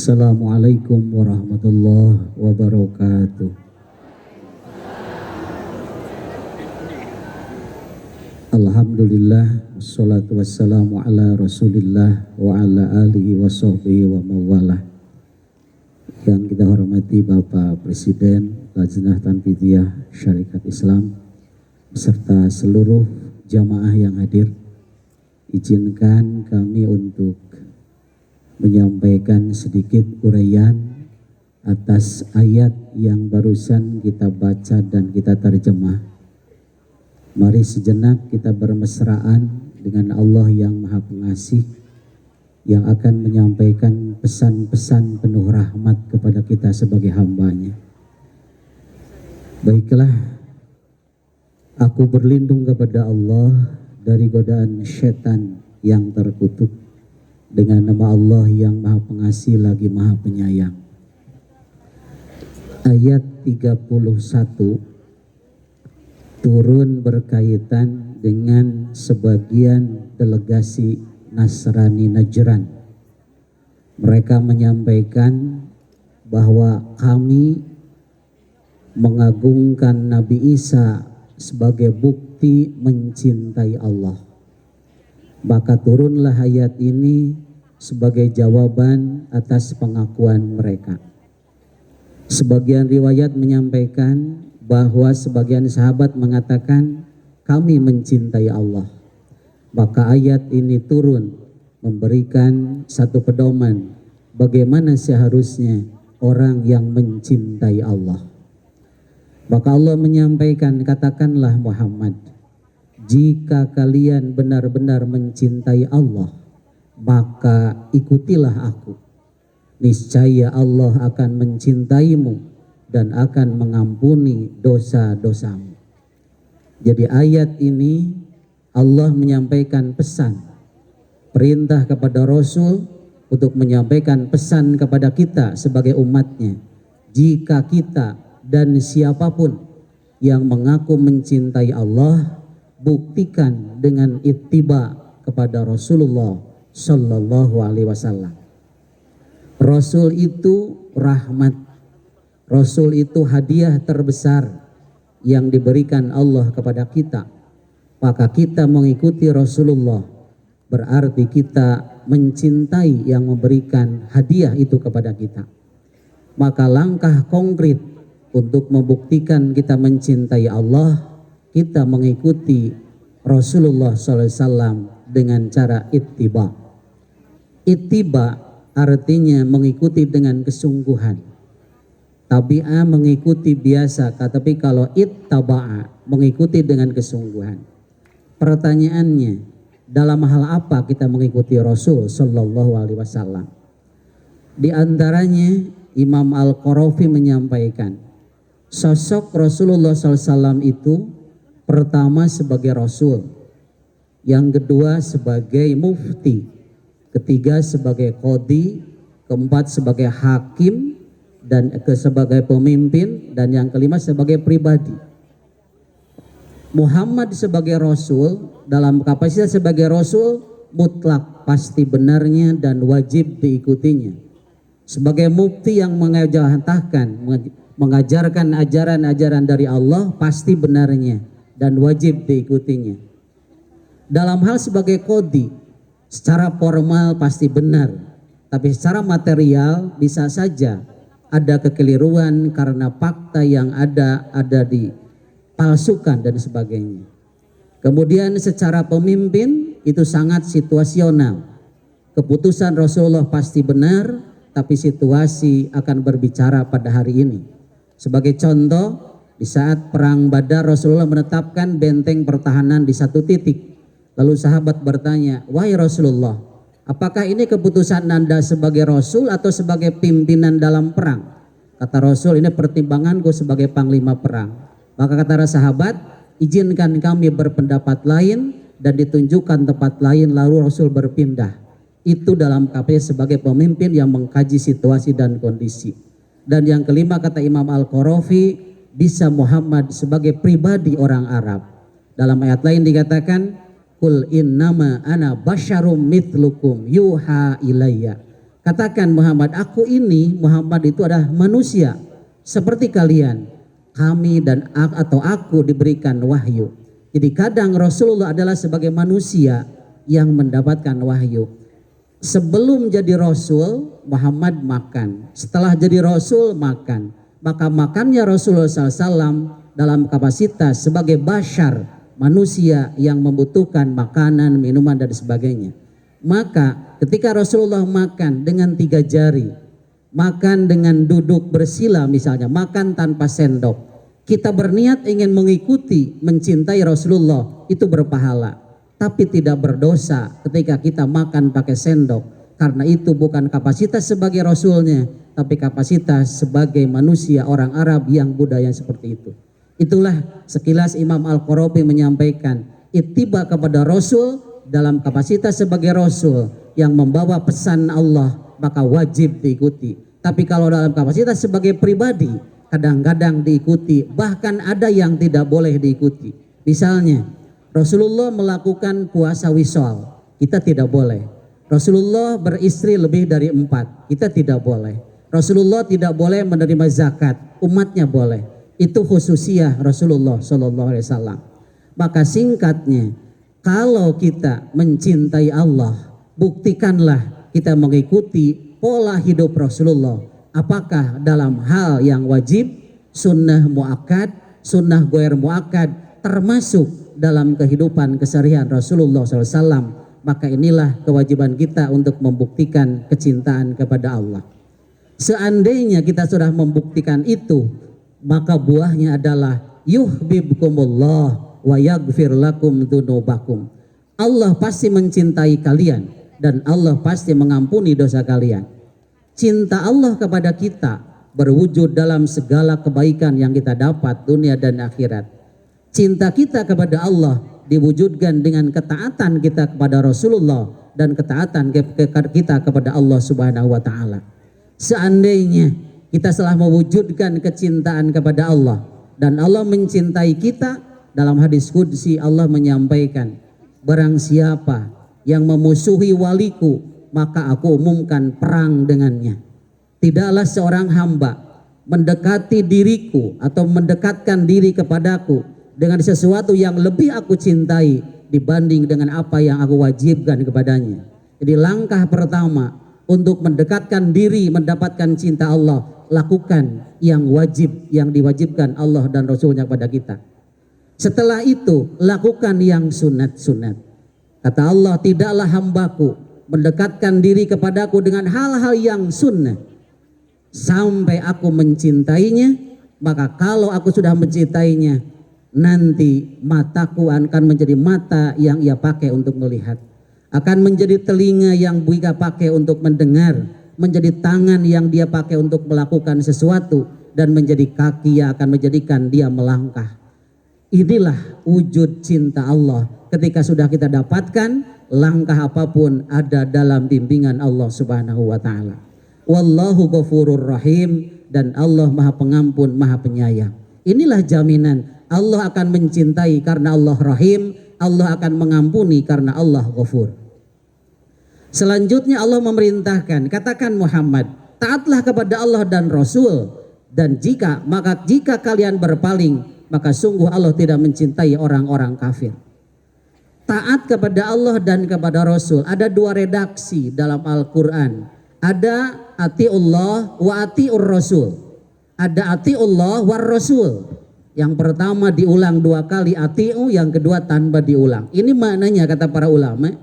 Assalamualaikum warahmatullahi wabarakatuh. Alhamdulillah, wassalatu wassalamu ala rasulillah wa ala alihi wa sahbihi wa mawalah. Yang kita hormati Bapak Presiden Lajnah Tanfidiyah Syarikat Islam beserta seluruh jamaah yang hadir, izinkan kami untuk menyampaikan sedikit uraian atas ayat yang barusan kita baca dan kita terjemah. Mari sejenak kita bermesraan dengan Allah yang Maha Pengasih, yang akan menyampaikan pesan-pesan penuh rahmat kepada kita sebagai hambanya. Baiklah, aku berlindung kepada Allah dari godaan syaitan yang terkutuk dengan nama Allah yang Maha Pengasih lagi Maha Penyayang. Ayat 31 turun berkaitan dengan sebagian delegasi Nasrani Najran. Mereka menyampaikan bahwa kami mengagungkan Nabi Isa sebagai bukti mencintai Allah. Maka turunlah ayat ini sebagai jawaban atas pengakuan mereka. Sebagian riwayat menyampaikan bahwa sebagian sahabat mengatakan kami mencintai Allah. Maka ayat ini turun memberikan satu pedoman bagaimana seharusnya orang yang mencintai Allah. Maka Allah menyampaikan, katakanlah Muhammad, jika kalian benar-benar mencintai Allah, maka ikutilah aku. Niscaya Allah akan mencintaimu dan akan mengampuni dosa-dosamu. Jadi ayat ini Allah menyampaikan pesan, perintah kepada Rasul untuk menyampaikan pesan kepada kita sebagai umatnya. Jika kita dan siapapun yang mengaku mencintai Allah, buktikan dengan ittiba kepada Rasulullah Sallallahu Alaihi Wasallam. Rasul itu rahmat, Rasul itu hadiah terbesar yang diberikan Allah kepada kita. Maka kita mengikuti Rasulullah berarti kita mencintai yang memberikan hadiah itu kepada kita. Maka langkah konkret untuk membuktikan kita mencintai Allah, kita mengikuti Rasulullah SAW dengan cara ittiba. Ittiba artinya mengikuti dengan kesungguhan. Tabi'ah mengikuti biasa, tapi kalau ittaba'a mengikuti dengan kesungguhan. Pertanyaannya, dalam hal apa kita mengikuti Rasul Sallallahu Alaihi Wasallam? Di antaranya Imam Al-Qarafi menyampaikan, sosok Rasulullah SAW itu pertama sebagai Rasul, yang kedua sebagai mufti, ketiga sebagai qadhi, keempat sebagai hakim, dan sebagai pemimpin, dan yang kelima sebagai pribadi. Muhammad sebagai Rasul, dalam kapasitas sebagai Rasul mutlak pasti benarnya dan wajib diikutinya. Sebagai mufti yang mengajarkan ajaran-ajaran dari Allah pasti benarnya dan wajib diikutinya. Dalam hal sebagai qadhi, secara formal pasti benar, tapi secara material bisa saja ada kekeliruan karena fakta yang ada dipalsukan dan sebagainya. Kemudian secara pemimpin itu sangat situasional. Keputusan Rasulullah pasti benar, tapi situasi akan berbicara pada hari ini. Sebagai contoh, di saat perang Badar Rasulullah menetapkan benteng pertahanan di satu titik. Lalu sahabat bertanya, wahai Rasulullah, apakah ini keputusan Anda sebagai Rasul atau sebagai pimpinan dalam perang? Kata Rasul, ini pertimbanganku sebagai panglima perang. Maka kata sahabat, izinkan kami berpendapat lain dan ditunjukkan tempat lain, lalu Rasul berpindah. Itu dalam kapasitas sebagai pemimpin yang mengkaji situasi dan kondisi. Dan yang kelima kata Imam Al-Qarafi, bisa Muhammad sebagai pribadi orang Arab. Dalam ayat lain dikatakan, Qul innama ana basyarum mithlukum yuha ilayya. Katakan Muhammad, aku ini Muhammad itu adalah manusia seperti kalian. Kami dan atau aku diberikan wahyu. Jadi kadang Rasulullah adalah sebagai manusia yang mendapatkan wahyu. Sebelum jadi Rasul, Muhammad makan. Setelah jadi Rasul, makan. Maka makannya Rasulullah SAW dalam kapasitas sebagai bashar, manusia yang membutuhkan makanan, minuman dan sebagainya. Maka ketika Rasulullah makan dengan 3 jari, makan dengan duduk bersila misalnya, makan tanpa sendok, kita berniat ingin mengikuti, mencintai Rasulullah, itu berpahala. Tapi tidak berdosa ketika kita makan pakai sendok, karena itu bukan kapasitas sebagai Rasulnya, tapi kapasitas sebagai manusia orang Arab yang budaya seperti itu. Itulah sekilas Imam Al-Qarafi menyampaikan, ittiba kepada Rasul dalam kapasitas sebagai Rasul yang membawa pesan Allah, maka wajib diikuti. Tapi kalau dalam kapasitas sebagai pribadi, kadang-kadang diikuti, bahkan ada yang tidak boleh diikuti. Misalnya Rasulullah melakukan puasa wisol, kita tidak boleh. Rasulullah beristri lebih dari 4, kita tidak boleh. Rasulullah tidak boleh menerima zakat, umatnya boleh. Itu khususiyah Rasulullah SAW. Maka singkatnya, kalau kita mencintai Allah, buktikanlah kita mengikuti pola hidup Rasulullah. Apakah dalam hal yang wajib, sunnah muakkad, sunnah ghair muakkad, termasuk dalam kehidupan keseharian Rasulullah SAW. Maka inilah kewajiban kita untuk membuktikan kecintaan kepada Allah. Seandainya kita sudah membuktikan itu, maka buahnya adalah yuhibbukumullah wa yaghfir lakum dzunubakum. Allah pasti mencintai kalian dan Allah pasti mengampuni dosa kalian. Cinta Allah kepada kita berwujud dalam segala kebaikan yang kita dapat dunia dan akhirat. Cinta kita kepada Allah diwujudkan dengan ketaatan kita kepada Rasulullah dan ketaatan kita kepada Allah Subhanahu wa taala. Seandainya kita telah mewujudkan kecintaan kepada Allah dan Allah mencintai kita, dalam hadis qudsi Allah menyampaikan, barang siapa yang memusuhi waliku, maka aku umumkan perang dengannya. Tidaklah seorang hamba mendekati diriku atau mendekatkan diri kepadaku dengan sesuatu yang lebih aku cintai dibanding dengan apa yang aku wajibkan kepadanya. Jadi langkah pertama untuk mendekatkan diri mendapatkan cinta Allah, lakukan yang wajib, yang diwajibkan Allah dan Rasulnya kepada kita. Setelah itu lakukan yang sunat-sunat. Kata Allah, tidaklah hambaku mendekatkan diri kepadaku dengan hal-hal yang sunnah sampai aku mencintainya. Maka kalau aku sudah mencintainya, nanti mataku akan menjadi mata yang ia pakai untuk melihat, akan menjadi telinga yang dia pakai untuk mendengar, menjadi tangan yang dia pakai untuk melakukan sesuatu, dan menjadi kaki yang akan menjadikan dia melangkah. Inilah wujud cinta Allah. Ketika sudah kita dapatkan, langkah apapun ada dalam bimbingan Allah Subhanahu wa taala. Wallahu ghafurur rahim, dan Allah Maha Pengampun, Maha Penyayang. Inilah jaminan Allah akan mencintai karena Allah Rahim, Allah akan mengampuni karena Allah Ghafur. Selanjutnya Allah memerintahkan, katakan Muhammad, taatlah kepada Allah dan Rasul, dan jika kalian berpaling, maka sungguh Allah tidak mencintai orang-orang kafir. Taat kepada Allah dan kepada Rasul, ada 2 redaksi dalam Al-Quran. Ada atiullah wa atiur Rasul, ada atiullah war Rasul. Yang pertama diulang 2 kali atiu, yang kedua tanpa diulang. Ini maknanya kata para ulama,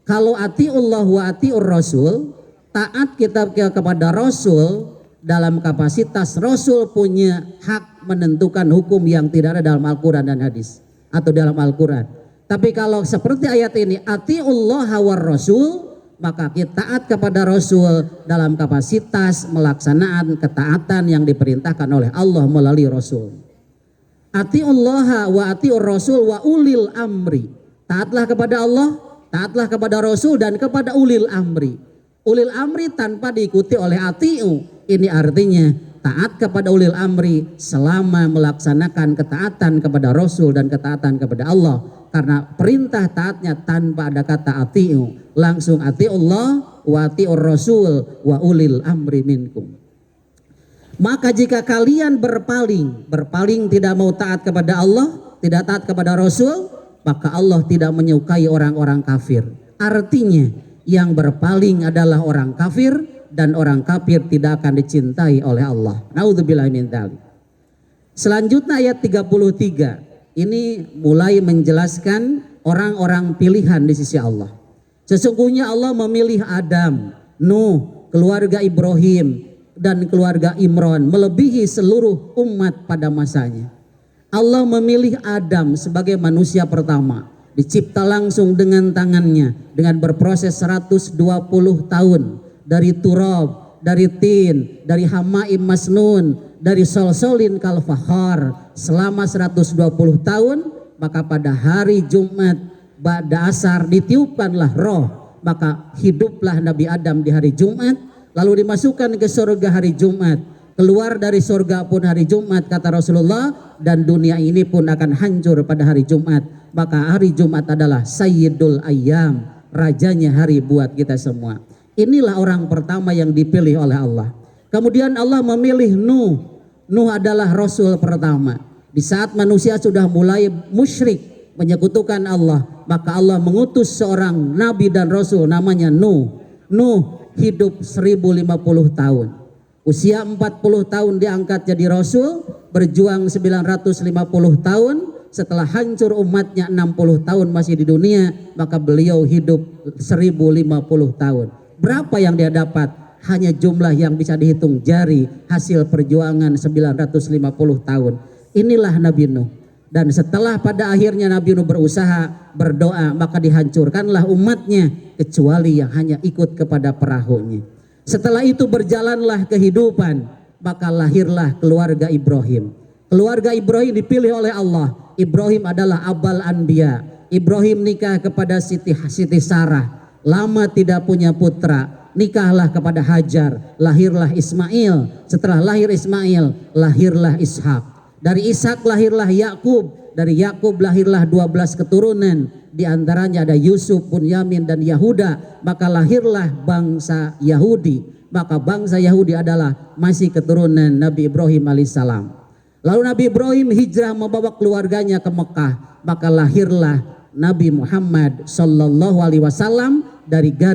kalau atiullah wa atiur Rasul, taat kita kepada Rasul dalam kapasitas Rasul punya hak menentukan hukum yang tidak ada dalam Al-Quran dan hadis atau dalam Al-Quran. Tapi kalau seperti ayat ini, atiullah war Rasul, maka kita taat kepada Rasul dalam kapasitas melaksanakan ketaatan yang diperintahkan oleh Allah melalui Rasul. Atiullaha wa atiur Rasul wa ulil amri. Taatlah kepada Allah, taatlah kepada Rasul dan kepada ulil amri. Ulil amri tanpa diikuti oleh atiu. Ini artinya taat kepada ulil amri selama melaksanakan ketaatan kepada Rasul dan ketaatan kepada Allah. Karena perintah taatnya tanpa ada kata atiu, langsung atiullah wa atiur rasul wa ulil amri minkum. Maka jika kalian berpaling tidak mau taat kepada Allah, tidak taat kepada Rasul, maka Allah tidak menyukai orang-orang kafir. Artinya yang berpaling adalah orang kafir, dan orang kafir tidak akan dicintai oleh Allah. Naudzubillahi min dzalik. Selanjutnya ayat 33 ini mulai menjelaskan orang-orang pilihan di sisi Allah. Sesungguhnya Allah memilih Adam, Nuh, keluarga Ibrahim, dan keluarga Imran melebihi seluruh umat pada masanya. Allah memilih Adam sebagai manusia pertama, dicipta langsung dengan tangannya dengan berproses 120 tahun dari turab, dari tin, dari hamaim masnun, dari solsolin kal fakhar selama 120 tahun. Maka pada hari Jumat ba'da asar ditiupkanlah roh, maka hiduplah Nabi Adam di hari Jumat. Lalu dimasukkan ke surga hari Jumat, keluar dari surga pun hari Jumat kata Rasulullah, dan dunia ini pun akan hancur pada hari Jumat. Maka hari Jumat adalah Sayyidul Ayyam, rajanya hari buat kita semua. Inilah orang pertama yang dipilih oleh Allah. Kemudian Allah memilih Nuh. Nuh adalah Rasul pertama. Di saat manusia sudah mulai musyrik, menyekutukan Allah, maka Allah mengutus seorang nabi dan rasul namanya Nuh. Nuh hidup 1050 tahun. Usia 40 tahun diangkat jadi rasul, berjuang 950 tahun. Setelah hancur umatnya 60 tahun masih di dunia, maka beliau hidup 1050 tahun. Berapa yang dia dapat? Hanya jumlah yang bisa dihitung jari, hasil perjuangan 950 tahun. Inilah Nabi Nuh. Dan setelah pada akhirnya Nabi Nuh berusaha, berdoa, maka dihancurkanlah umatnya kecuali yang hanya ikut kepada perahunya. Setelah itu berjalanlah kehidupan, maka lahirlah keluarga Ibrahim. Keluarga Ibrahim dipilih oleh Allah. Ibrahim adalah abal anbiya. Ibrahim nikah kepada Siti Sarah, lama tidak punya putra, nikahlah kepada Hajar, lahirlah Ismail. Setelah lahir Ismail, lahirlah Ishak. Dari Ishak lahirlah Yakub, dari Yakub lahirlah 12 keturunan, di antaranya ada Yusuf, Bunyamin, dan Yahuda. Maka lahirlah bangsa Yahudi. Maka bangsa Yahudi adalah masih keturunan Nabi Ibrahim alaihissalam. Lalu Nabi Ibrahim hijrah membawa keluarganya ke Mekah, maka lahirlah Nabi Muhammad sallallahu alaihi wasallam dari